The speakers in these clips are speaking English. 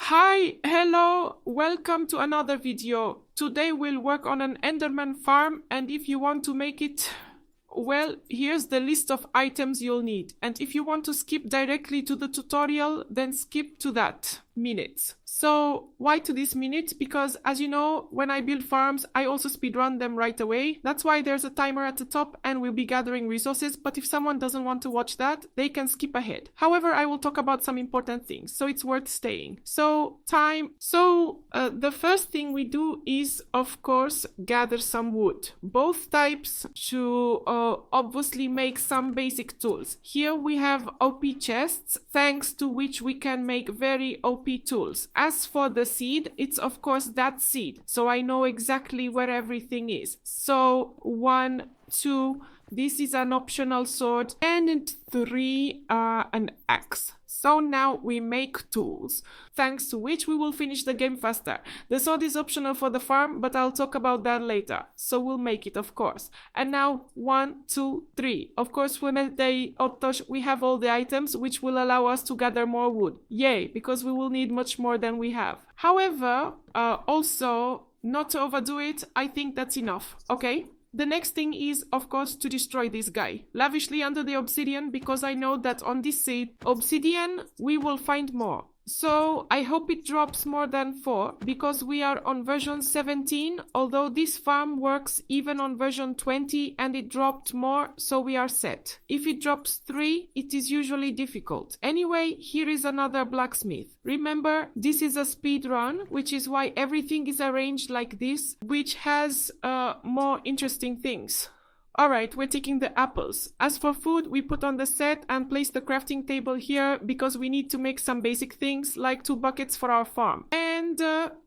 Hi, hello, welcome to another video. Today we'll work on an Enderman farm, and if you want to make it, well, here's the list of items you'll need. And if you want to skip directly to the tutorial, then skip to that minutes. So why to this minute? Because as you know, when I build farms, I also speedrun them right away. That's why there's a timer at the top and we'll be gathering resources. But if someone doesn't want to watch that, they can skip ahead. However, I will talk about some important things, so it's worth staying. So time. The first thing we do is, of course, gather some wood. Both types to obviously make some basic tools. Here we have OP chests, thanks to which we can make very OP tools. As for the seed, it's of course that seed, so I know exactly where everything is. So 1, 2, this is an optional sword, and 3 an axe. So now we make tools, thanks to which we will finish the game faster. The sword is optional for the farm, but I'll talk about that later. So we'll make it, of course. And now 1, 2, 3. Of course, we have all the items, which will allow us to gather more wood. Yay, because we will need much more than we have. However, also, not to overdo it, I think that's enough, okay? The next thing is, of course, to destroy this guy. Lavishly under the obsidian, because I know that on this seed, obsidian, we will find more. So I hope it drops more than 4, because we are on version 17, although this farm works even on version 20 and it dropped more, so we are set. If it drops 3, it is usually difficult. Anyway, here is another blacksmith. Remember, this is a speed run, which is why everything is arranged like this, which has more interesting things. Alright, we're taking the apples. As for food, we put on the set and place the crafting table here because we need to make some basic things like 2 buckets for our farm. And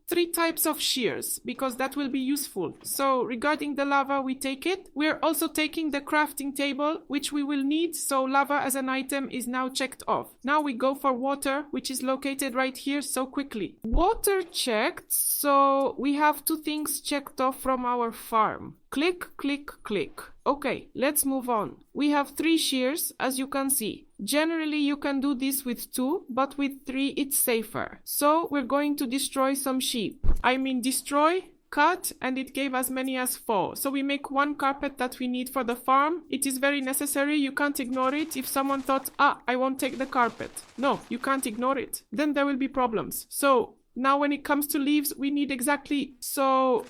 3 types of shears, because that will be useful. So regarding the lava, we take it. We're also taking the crafting table, which we will need, so lava as an item is now checked off. Now we go for water, which is located right here, so quickly. Water checked, so we have 2 things checked off from our farm. Click, click, click. Okay, let's move on. We have 3 shears, as you can see. Generally, you can do this with 2, but with 3 it's safer. So we're going to destroy some sheep. I mean destroy, cut, and it gave as many as 4. So we make 1 carpet that we need for the farm. It is very necessary, you can't ignore it. If someone thought, I won't take the carpet. No, you can't ignore it. Then there will be problems. So now when it comes to leaves, we need exactly, so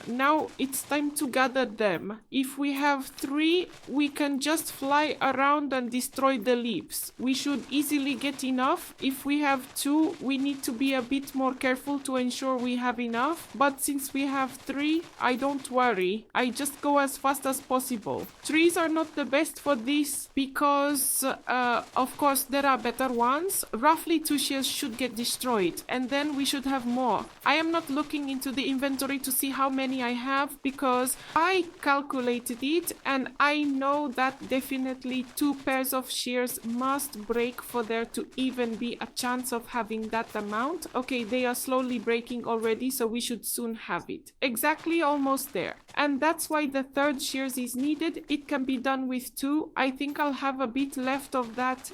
now it's time to gather them. If we have 3, we can just fly around and destroy the leaves. We should easily get enough. If we have 2, we need to be a bit more careful to ensure we have enough. But since we have 3, I don't worry. I just go as fast as possible. Trees are not the best for this because, of course, there are better ones. Roughly 2 shears should get destroyed, and then we should have more. I am not looking into the inventory to see how many I have because I calculated it and I know that definitely 2 pairs of shears must break for there to even be a chance of having that amount. Okay, they are slowly breaking already, so we should soon have it. Exactly, almost there. And that's why the 3rd shears is needed. It can be done with 2. I think I'll have a bit left of that.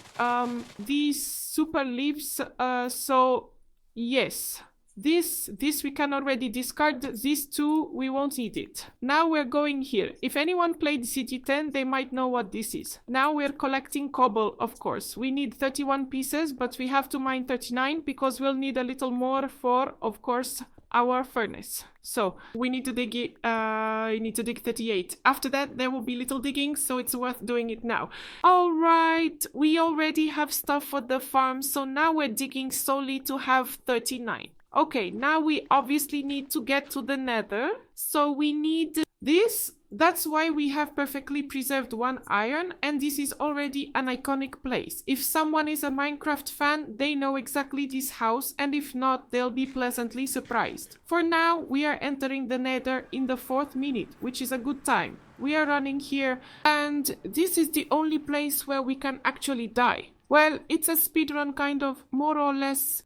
These super leaves, so yes, this we can already discard. These 2, we won't need it. Now we're going here. If anyone played CG10, they might know what this is. Now we're collecting cobble, of course. We need 31 pieces, but we have to mine 39 because we'll need a little more for, of course, our furnace. So we need to dig it, I need to dig 38. After that, there will be little digging, so it's worth doing it now. All right, we already have stuff for the farm, so now we're digging solely to have 39. Okay, now we obviously need to get to the nether, so we need this. That's why we have perfectly preserved 1 iron, and this is already an iconic place. If someone is a Minecraft fan, they know exactly this house, and if not, they'll be pleasantly surprised. For now, we are entering the nether in the 4th minute, which is a good time. We are running here, and this is the only place where we can actually die. Well, it's a speedrun kind of, more or less.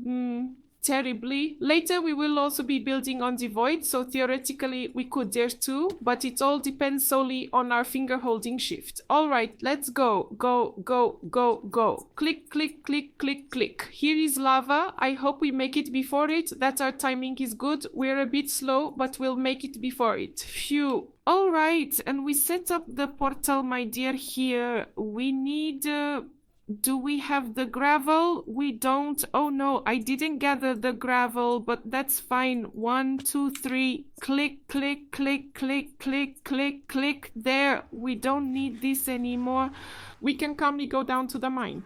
terribly. Later we will also be building on the void, so theoretically we could there too, but it all depends solely on our finger holding shift. All right, let's go. Go. Click, click, click, click, click. Here is lava. I hope we make it before it, that our timing is good. We're a bit slow, but we'll make it before it. Phew. All right, and we set up the portal, my dear, here. We need... do we have the gravel? We don't. Oh no, I didn't gather the gravel, but that's fine. 1, 2, 3. Click, click, click, click, click, click, click. There. We don't need this anymore. We can calmly go down to the mine.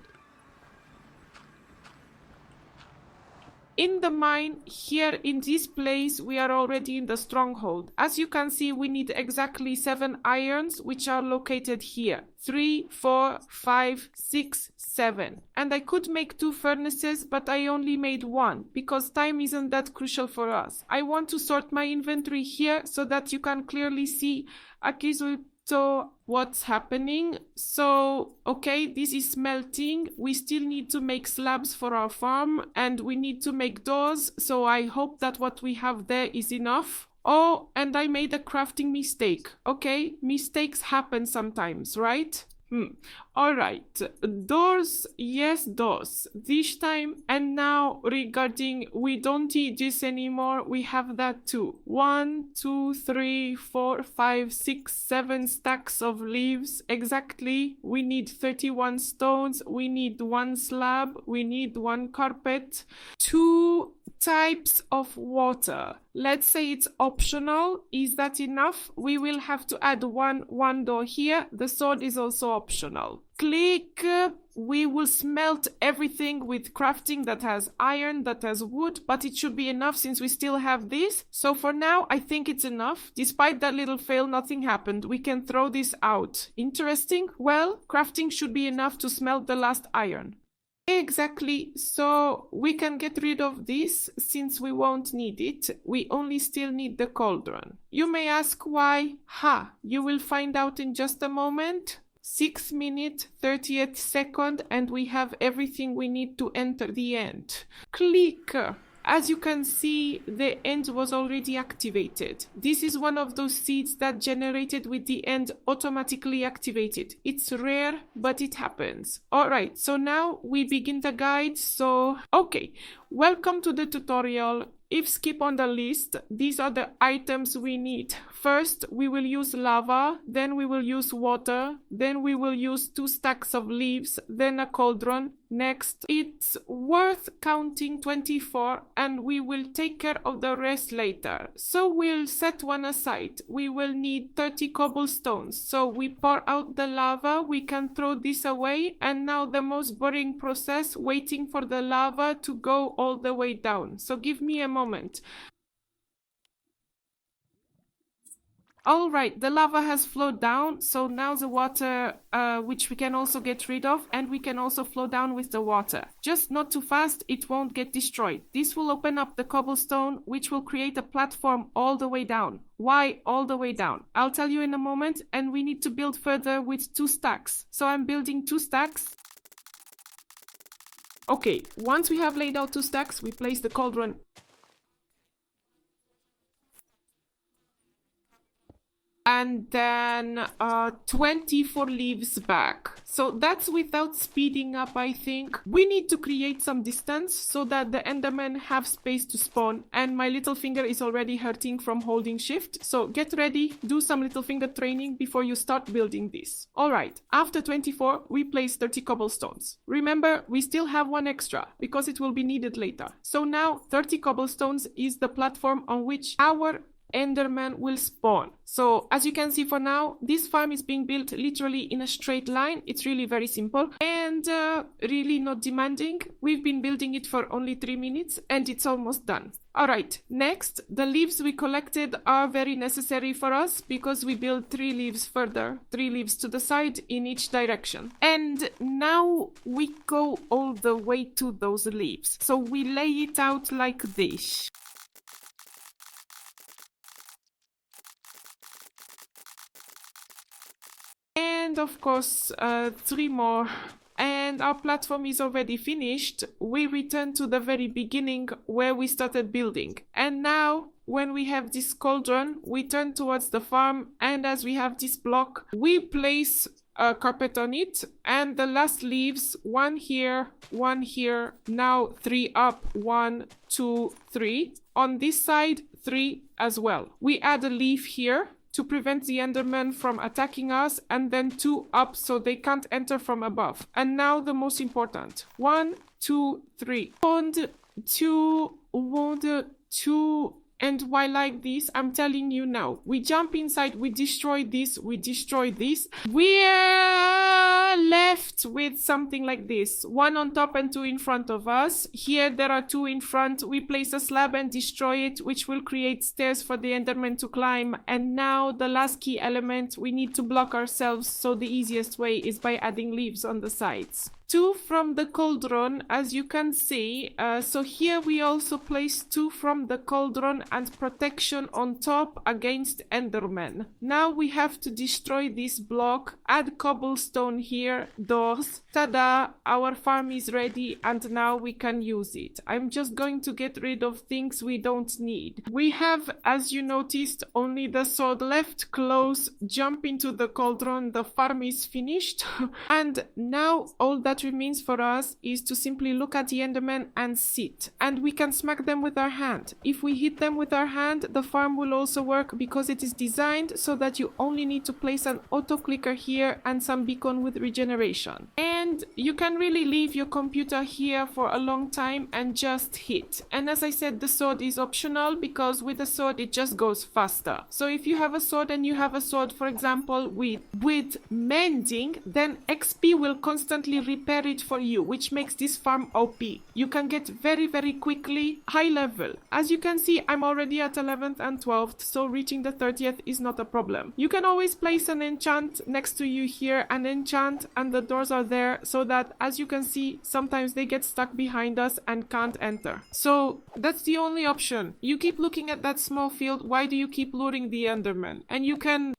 In the mine, here in this place, we are already in the stronghold. As you can see, we need exactly 7 irons, which are located here. 3, 4, 5, 6, 7. And I could make 2 furnaces, but I only made 1, because time isn't that crucial for us. I want to sort my inventory here so that you can clearly see what's happening. So, okay, this is smelting. We still need to make slabs for our farm, and we need to make doors. So I hope that what we have there is enough. Oh, and I made a crafting mistake. Okay, mistakes happen sometimes, right? All right, doors, yes, doors, this time. And now regarding, we don't need this anymore, we have that too. 1, 2, 3, 4, 5, 6, 7 stacks of leaves, exactly. We need 31 stones, we need 1 slab, we need 1 carpet, 2 types of water. Let's say it's optional. Is that enough? We will have to add one door here. The sword is also optional. Click. We will smelt everything with crafting that has iron, that has wood, but it should be enough since we still have this. So for now, I think it's enough. Despite that little fail, nothing happened. We can throw this out. Interesting. Well, crafting should be enough to smelt the last iron. Exactly, so we can get rid of this since we won't need it. We only still need the cauldron. You may ask why. You will find out in just a moment. 6 minutes, 30th second, and we have everything we need to enter the end. Click. As you can see, the end was already activated. This is one of those seeds that generated with the end automatically activated. It's rare, but it happens. Alright, so now we begin the guide. So, okay, welcome to the tutorial. If skip on the list, these are the items we need. First, we will use lava, then we will use water, then we will use 2 stacks of leaves, then a cauldron. Next, it's worth counting 24, and we will take care of the rest later. So we'll set one aside. We will need 30 cobblestones. So we pour out the lava, we can throw this away, and now the most boring process, waiting for the lava to go all the way down. So give me a moment. All right, the lava has flowed down, so now the water, which we can also get rid of, and we can also flow down with the water. Just not too fast, it won't get destroyed. This will open up the cobblestone, which will create a platform all the way down. Why all the way down? I'll tell you in a moment, and we need to build further with 2 stacks. So I'm building 2 stacks. Okay, once we have laid out 2 stacks, we place the cauldron. And then 24 leaves back. So that's without speeding up, I think. We need to create some distance so that the Endermen have space to spawn. And my little finger is already hurting from holding shift. So get ready, do some little finger training before you start building this. Alright, after 24, we place 30 cobblestones. Remember, we still have 1 extra because it will be needed later. So now 30 cobblestones is the platform on which our Enderman will spawn. So as you can see for now, this farm is being built literally in a straight line. It's really very simple and really not demanding. We've been building it for only 3 minutes and it's almost done. Alright, next, the leaves we collected are very necessary for us because we build 3 leaves further, 3 leaves to the side in each direction. And now we go all the way to those leaves. So we lay it out like this. And of course, 3 more. And and our platform is already finished, we return to the very beginning where we started building. And now, when we have this cauldron, we turn towards the farm, and as we have this block, we place a carpet on it, and the last leaves, one here, now 3 up, 1, 2, 3. On this side, 3 as well. We add a leaf here to prevent the Enderman from attacking us, and then 2 up so they can't enter from above. And now the most important. 1, 2, 3. 1, 2, 1, 2. And why like this? I'm telling you now. We jump inside, we destroy this, we destroy this. We're left with something like this. 1 on top and 2 in front of us. Here there are 2 in front. We place a slab and destroy it, which will create stairs for the Enderman to climb. And now the last key element, we need to block ourselves. So the easiest way is by adding leaves on the sides. 2 from the cauldron, as you can see. So here we also place 2 from the cauldron and protection on top against Enderman. Now we have to destroy this block, add cobblestone here, doors. Tada! Our farm is ready and now we can use it. I'm just going to get rid of things we don't need. We have, as you noticed, only the sword left. Close, jump into the cauldron, the farm is finished. And now all that remains for us is to simply look at the Enderman and sit. And we can smack them with our hand. If we hit them with our hand, the farm will also work because it is designed so that you only need to place an auto clicker here and some beacon with regeneration. And you can really leave your computer here for a long time and just hit. And as I said, the sword is optional because with the sword it just goes faster. So if you have a sword and you have a sword, for example, with mending, then XP will constantly repair it for you, which makes this farm OP. You can get very quickly high level. As you can see, I'm already at 11th and 12th, so reaching the 30th is not a problem. You can always place an enchant next to you here, an enchant, and the doors are there so that, as you can see, sometimes they get stuck behind us and can't enter. So that's the only option. You keep looking at that small field. Why do you keep luring the Enderman? And you can